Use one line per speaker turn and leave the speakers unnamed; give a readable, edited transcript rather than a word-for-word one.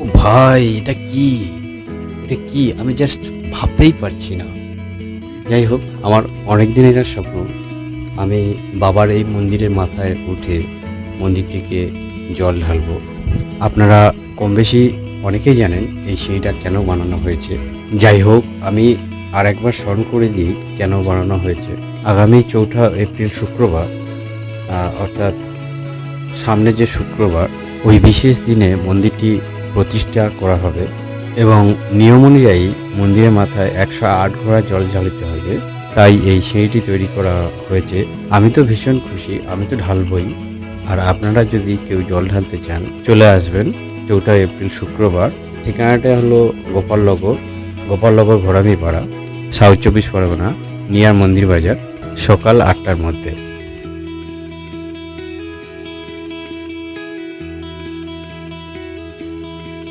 ও ভাই, এটা কি? এটা কি? আমি জাস্ট ভাবতেই পারছি না। যাই হোক, আমার অনেক দিনের একটা স্বপ্ন। আমি বাবার এই মন্দিরের মাথায় উঠে মন্দিরটিকে জল ঢালবো। আপনারা কম বেশি অনেকেই জানেন এই সিঁড়িটা কেন বানানো হয়েছে। যাই হোক, আমি আরেকবার স্মরণ করে দিই কেন বানানো হয়েছে। আগামী ৪ঠা এপ্রিল শুক্রবার, অর্থাৎ সামনের যে শুক্রবার, ওই বিশেষ দিনে মন্দিরটি প্রতিষ্ঠা করা হবে এবং নিয়ম অনুযায়ী মন্দিরের মাথায় ১০৮ ঘোড়া জল ঢালতে হবে। তাই এই সিঁড়িটি তৈরি করা হয়েছে। আমি তো ভীষণ খুশি, আমি তো ঢালবই। আর আপনারা যদি কেউ জল ঢালতে চান, চলে আসবেন ৪ঠা এপ্রিল শুক্রবার। ঠিকানাটা হলো গোপালনগর ঘোড়ামিপাড়া, সাউথ ২৪ পরগনা, নিয়ার মন্দির বাজার, সকাল ৮টার মধ্যে।